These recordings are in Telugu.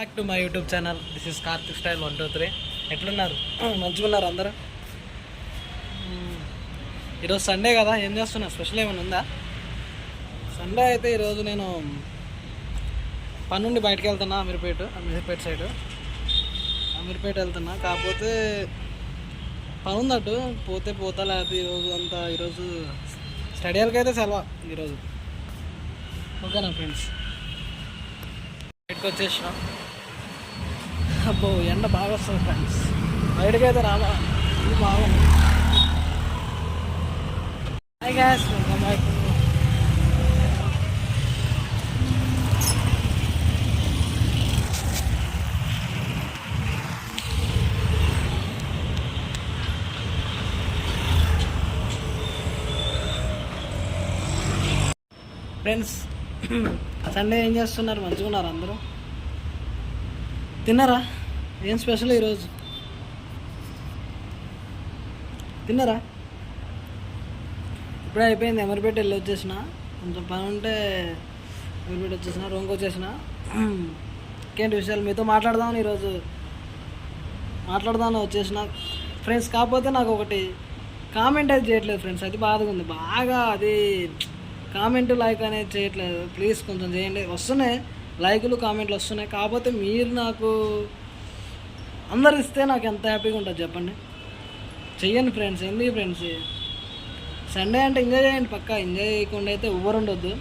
Back to my YouTube channel. This is Karthik style 123. ఎట్లున్నారు? మంచిగా ఉన్నారు అందరూ? ఈరోజు సండే కదా, ఏం చేస్తున్నా? స్పెషల్ ఏమైనా ఉందా? సండే అయితే ఈరోజు నేను పని నుండి బయటకు వెళ్తున్నా. అమీర్పేట సైడు అమీర్పేట వెళ్తున్నా. కాకపోతే పని ఉందట్టు, పోతా లేకపోతే ఈరోజు స్టడీ హాల్కి అయితే సెలవు ఈరోజు. ఓకేనా ఫ్రెండ్స్? బయటకు వచ్చేసినాం. అబ్బో ఎండ బాగా వస్తుంది ఫ్రెండ్స్. బయటకు అయితే రావా, ఇది బాగుంది. Hi guys, welcome back. Friends, Sunday ఏం చేస్తున్నారు? మంచిగా ఉన్నారు అందరూ? తిన్నారా? ఏం స్పెషల్ ఈరోజు? తిన్నారా? ఇప్పుడే అయిపోయింది. అమీర్పేట వెళ్ళి వచ్చేసిన, కొంచెం పని ఉంటే అమీర్పేట వచ్చేసిన, రూమ్కి వచ్చేసిన. ఇంకేంటి విషయాలు మీతో మాట్లాడదామని వచ్చేసిన ఫ్రెండ్స్. కాకపోతే నాకు ఒకటి కామెంట్ అయితే చేయట్లేదు ఫ్రెండ్స్, అది బాధగా ఉంది బాగా. అది కామెంట్ లైక్ అనేది చేయట్లేదు. ప్లీజ్ కొంచెం చేయండి. వస్తున్నాయి లైకులు కామెంట్లు వస్తున్నాయి, కాకపోతే మీరు నాకు అందరు ఇస్తే నాకు ఎంత హ్యాపీగా ఉంటుంది చెప్పండి. చెయ్యండి ఫ్రెండ్స్. ఎందుకు ఫ్రెండ్స్, సండే అంటే ఎంజాయ్ చేయండి. పక్కా ఎంజాయ్ చేయకుండా అయితే ఎవరు ఉండొద్దు.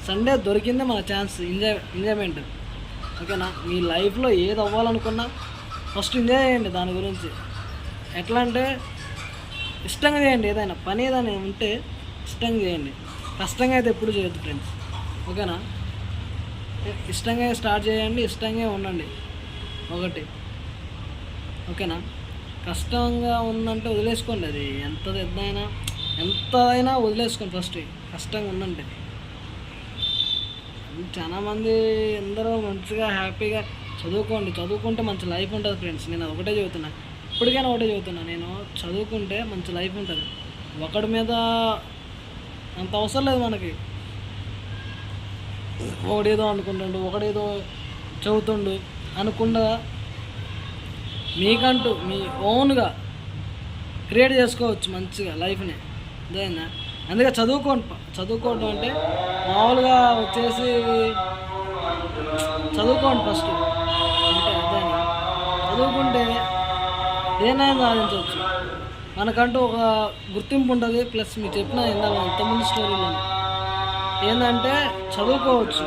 సండే దొరికిందే మన ఛాన్స్, ఎంజాయ్మెంట్. ఓకేనా? మీ లైఫ్లో ఏది అవ్వాలనుకున్నా ఫస్ట్ ఎంజాయ్ చేయండి. దాని గురించి ఎట్లా అంటే ఇష్టంగా చేయండి. ఏదైనా పని ఏదైనా ఉంటే ఇష్టంగా చేయండి. కష్టంగా అయితే ఎప్పుడు చేయొద్దు ఫ్రెండ్స్. ఓకేనా? ఇష్టంగా స్టార్ట్ చేయండి, ఇష్టంగా ఉండండి. ఒకటి ఓకేనా? కష్టంగా ఉందంటే వదిలేసుకోండి. అది ఎంతైనా వదిలేసుకోండి. ఫస్ట్ కష్టంగా ఉందంటే. చాలామంది అందరూ మంచిగా హ్యాపీగా చదువుకుంటే మంచి లైఫ్ ఉంటుంది ఫ్రెండ్స్. నేను ఒకటే చెబుతున్నా, ఇప్పటికైనా ఒకటే చెబుతున్నా. నేను చదువుకుంటే మంచి లైఫ్ ఉంటుంది. ఒకడి మీద అంత అవసరం లేదు మనకి. ఒకడేదో అనుకుంటుండు, ఒకడేదో చదువుతుండు అనుకుండా మీకంటూ మీ ఓన్గా క్రియేట్ చేసుకోవచ్చు మంచిగా లైఫ్ని. అదేనా? అందుకే చదువుకోవడం అంటే మామూలుగా వచ్చేసి చదువుకోండి ఫస్ట్. అంటే అదేనా? చదువుకుంటే దేనైనా సాధించవచ్చు. మనకంటూ ఒక గుర్తింపు ఉంటుంది. ప్లస్ మీకు చెప్పిన ఇంతకుముందు స్టోరీలో ఏంటంటే చదువుకోవచ్చు,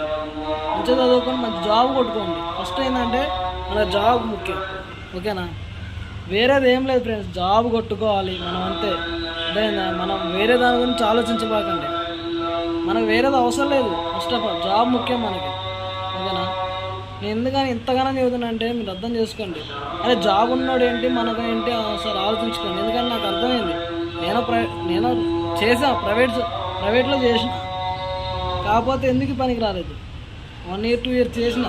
మంచిగా చదువుకొని మంచి జాబ్ కొట్టుకోండి. ఫస్ట్ ఏంటంటే మన జాబ్ ముఖ్యం. ఓకేనా? వేరేది ఏం లేదు ఫ్రెండ్స్, జాబ్ కొట్టుకోవాలి మనం అంతే. అదేనా? మనం వేరే దాని గురించి ఆలోచించబాకండి. మనకు వేరేది అవసరం లేదు. ఫస్ట్ ఆఫ్ ఆల్ జాబ్ ముఖ్యం మనకి. ఓకేనా? నేను ఎందుకని ఇంతగానో చెబుతున్నా అంటే మీరు అర్థం చేసుకోండి. అదే జాబ్ ఉన్నాడు ఏంటి మనకు ఏంటి ఒకసారి ఆలోచించుకోండి. ఎందుకంటే నాకు అర్థమైంది. నేను చేసా, ప్రైవేట్లో చేసిన, కాకపోతే ఎందుకు పనికి రాలేదు. 1 year 2 years చేసిన.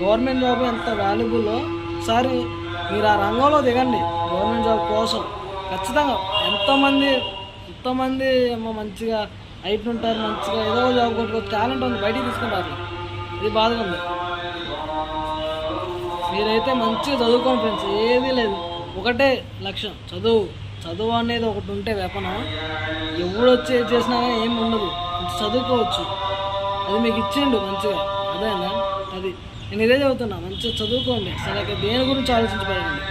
గవర్నమెంట్ జాబ్ ఎంత వాల్యుబుల్లో ఒకసారి మీరు ఆ రంగంలో దిగండి. గవర్నమెంట్ జాబ్ కోసం ఖచ్చితంగా ఎంతమంది మంచిగా హైట్ ఉంటారు, మంచిగా ఏదో జాబ్ కొట్టుకోవచ్చు, టాలెంట్ ఉంది, బయటికి తీసుకుంటారు. ఇది బాధగా ఉంది. మీరైతే మంచిగా చదువుకోండి ఫ్రెండ్స్. ఏదీ లేదు, ఒకటే లక్ష్యం, చదువు అనేది ఒకటి ఉంటే వెపనం. ఎవడు వచ్చి ఏది చేసినా కానీ ఏమి ఉండదు. చదువుకోవచ్చు. అది మీకు ఇచ్చిండు మంచిగా. అదేనా? అది నేను ఇదే చదువుతున్నా. మంచిగా చదువుకోండి. సరే, దేని గురించి ఆలోచించబోయండి.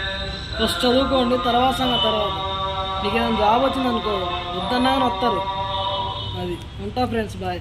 ఫస్ట్ చదువుకోండి, తర్వాత మీకు ఏదైనా జాబ్ వచ్చిందనుకో వద్దన్నా కానీ వస్తారు. అది ఉంటా ఫ్రెండ్స్. బాయ్.